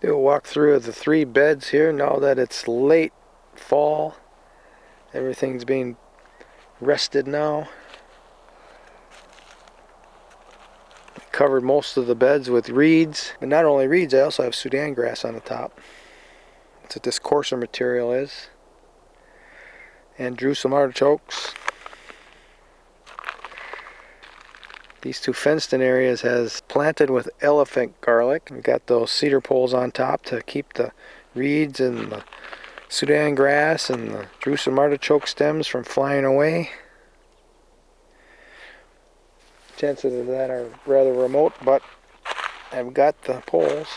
Do a walkthrough of the 3 beds here now that it's late fall. Everything's being rested now. Covered most of the beds with reeds, but not only reeds, I also have Sudan grass on the top. That's what this coarser material is. And drew some artichokes. These 2 fenced-in areas has planted with elephant garlic. We've got those cedar poles on top to keep the reeds and the Sudan grass and the drew some artichoke stems from flying away. Chances of that are rather remote, but I've got the poles.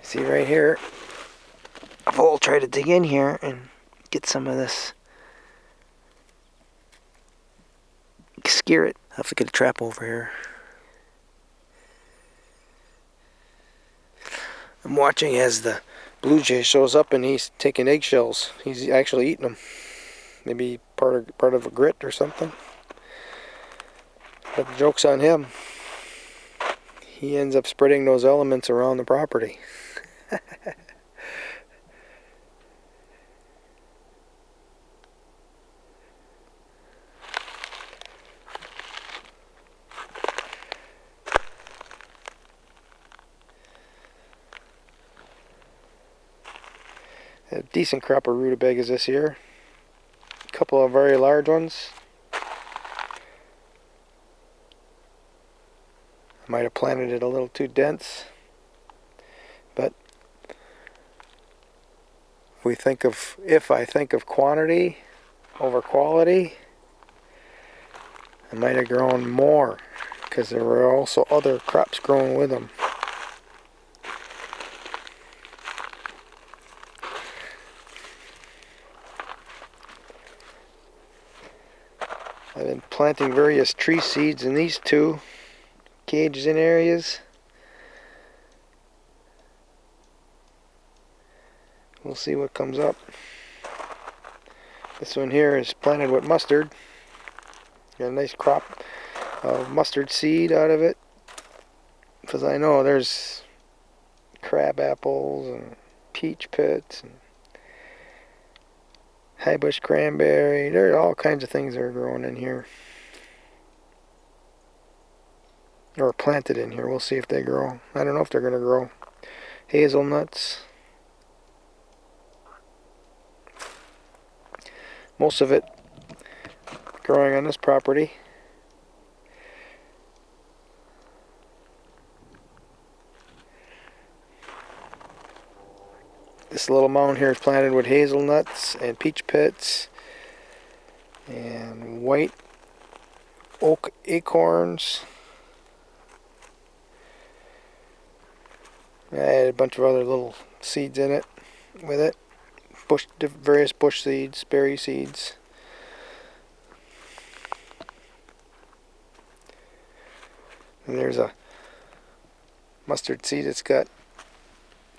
See right here, a vole tried to dig in here and get some of this. Scare it. I'll have to get a trap over here. I'm watching as the blue jay shows up and he's taking eggshells. He's actually eating them. Maybe part of a grit or something. But the joke's on him. He ends up spreading those elements around the property. A decent crop of rutabagas this year. A couple of very large ones. I might have planted it a little too dense, but if I think of quantity over quality, I might have grown more because there were also other crops growing with them. I've been planting various tree seeds in these 2 cages in areas. We'll see what comes up. This one here is planted with mustard. Got a nice crop of mustard seed out of it. Because I know there's crab apples and peach pits and high bush cranberry. There are all kinds of things that are growing in here. Or planted in here. We'll see if they grow. I don't know if they're going to grow. Hazelnuts. Most of it growing on this property. This little mound here is planted with hazelnuts and peach pits and white oak acorns. I added a bunch of other little seeds in it with it. Various bush seeds, berry seeds. And there's a mustard seed. It's got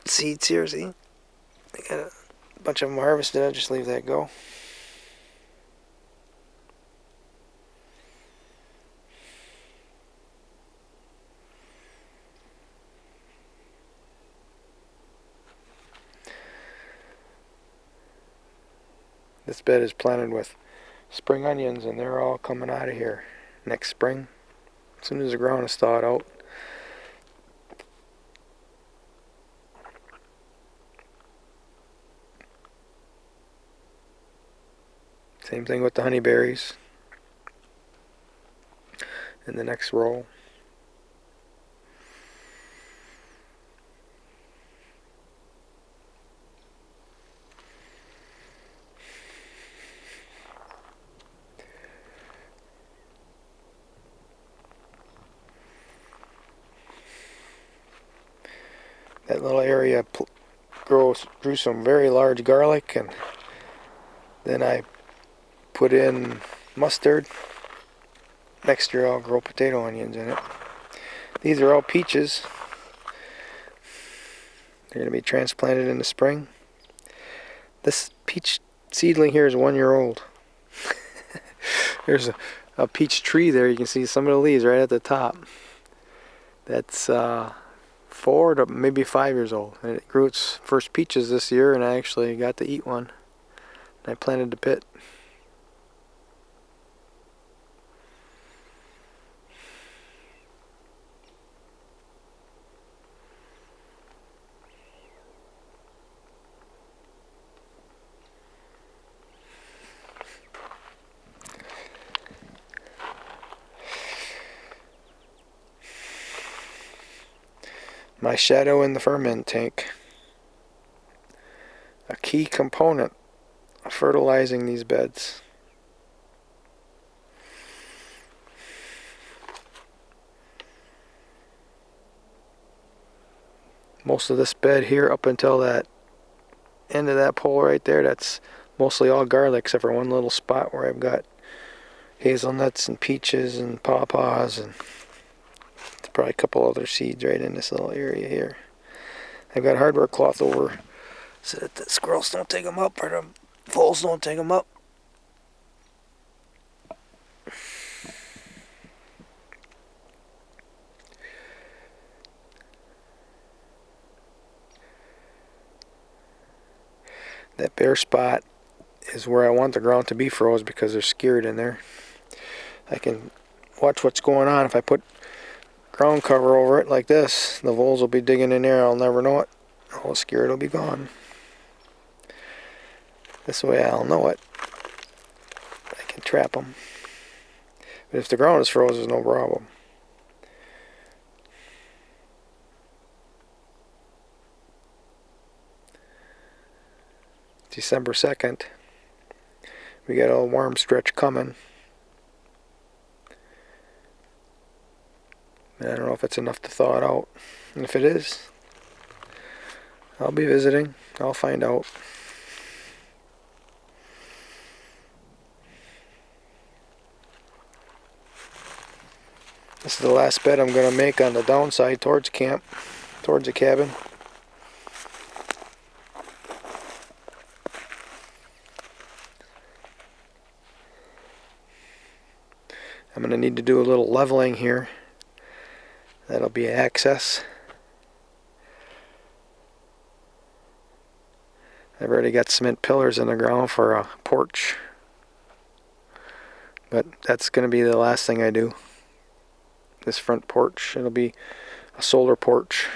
seeds here, see? I got a bunch of them harvested. I'll just leave that go. This bed is planted with spring onions, and they're all coming out of here next spring, as soon as the ground is thawed out. Same thing with the honeyberries in the next row. That little area grew some very large garlic, and then I put in mustard. Next year I'll grow potato onions in it. These are all peaches. They're going to be transplanted in the spring. This peach seedling here is 1 year old. There's a peach tree there. You can see some of the leaves right at the top. That's 4 to maybe 5 years old. And it grew its first peaches this year, and I actually got to eat one. And I planted the pit. My shadow in the ferment tank. A key component of fertilizing these beds. Most of this bed here up until that end of that pole right there, that's mostly all garlic except for one little spot where I've got hazelnuts and peaches and pawpaws, and there's probably a couple other seeds right in this little area here. I've got hardware cloth over so that the squirrels don't take them up or the voles don't take them up. That bare spot is where I want the ground to be froze because they're scared in there. I can watch what's going on. If I put ground cover over it like this, the voles will be digging in there. I'll never know it. All the scared will be gone. This way I'll know it. I can trap them. But if the ground is frozen, there's no problem. December 2nd. We got a warm stretch coming. And I don't know if it's enough to thaw it out. And if it is, I'll be visiting. I'll find out. This is the last bed I'm going to make on the downside towards camp, towards the cabin. I'm going to need to do a little leveling here. That'll be access. I've already got cement pillars in the ground for a porch. But that's going to be the last thing I do. This front porch, it'll be a solar porch.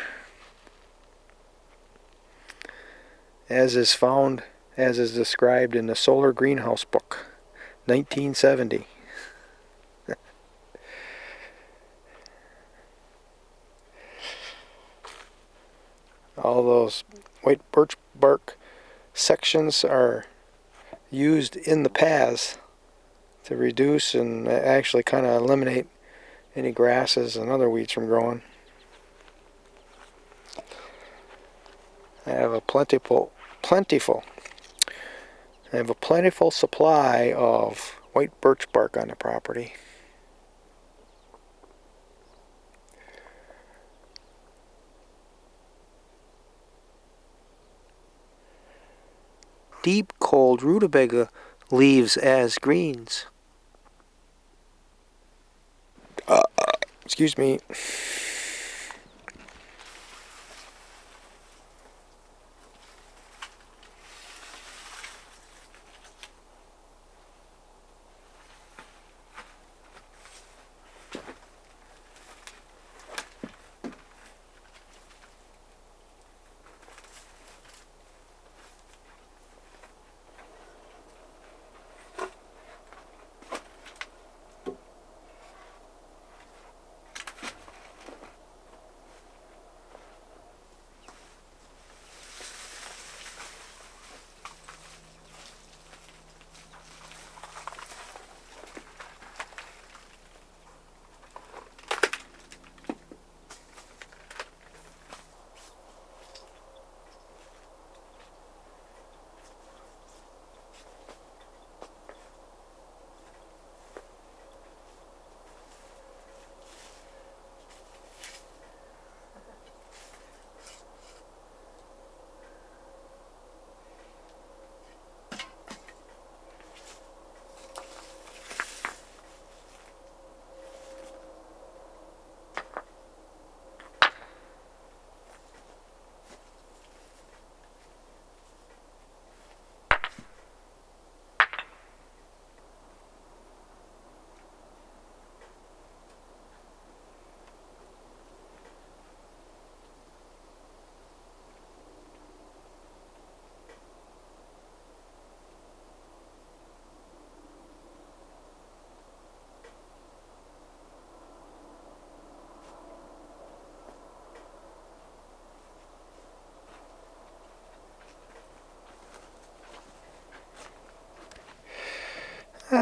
As is described in the Solar Greenhouse book, 1970. All those white birch bark sections are used in the paths to reduce and actually kind of eliminate any grasses and other weeds from growing. I have a plentiful supply of white birch bark on the property. Deep cold rutabaga leaves as greens. Excuse me.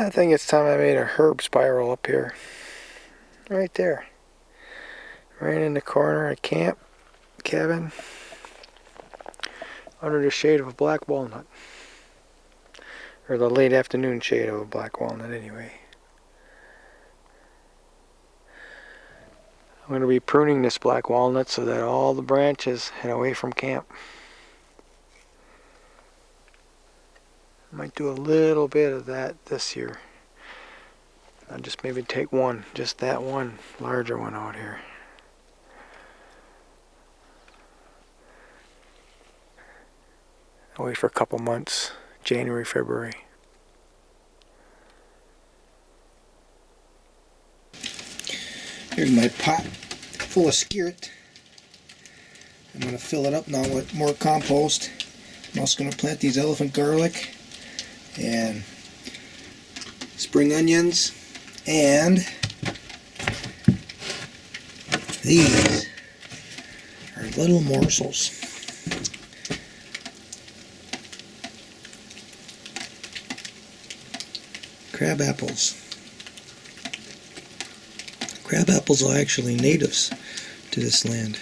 I think it's time I made a herb spiral up here. Right there. Right in the corner of camp, cabin, under the shade of a black walnut. Or the late afternoon shade of a black walnut anyway. I'm going to be pruning this black walnut so that all the branches head away from camp. I might do a little bit of that this year. I'll just maybe take one, just that one larger one out here. I'll wait for a couple months, January, February. Here's my pot full of skirt. I'm going to fill it up now with more compost. I'm also going to plant these elephant garlic and spring onions, and these are little morsels. Crab apples. Crab apples are actually natives to this land.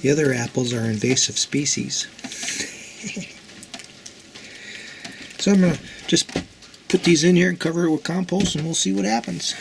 The other apples are invasive species. So I'm going to just put these in here and cover it with compost, and we'll see what happens.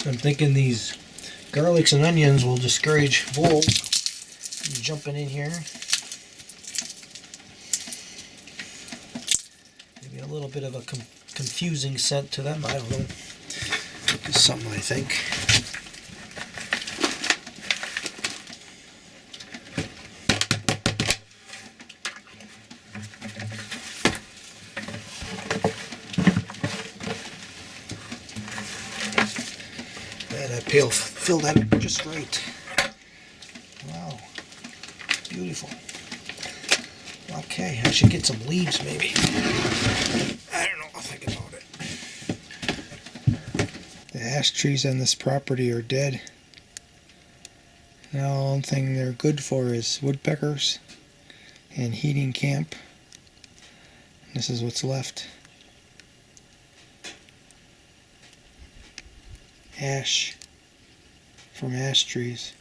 I'm thinking these garlics and onions will discourage voles from jumping in here. Maybe a little bit of a confusing scent to them, I don't know. It's something I think. That pail filled that just right. Wow, beautiful. Okay, I should get some leaves maybe. I don't know, I'll think about it. The ash trees on this property are dead. Now the only thing they're good for is woodpeckers and heating camp. This is what's left. Ash from ash trees.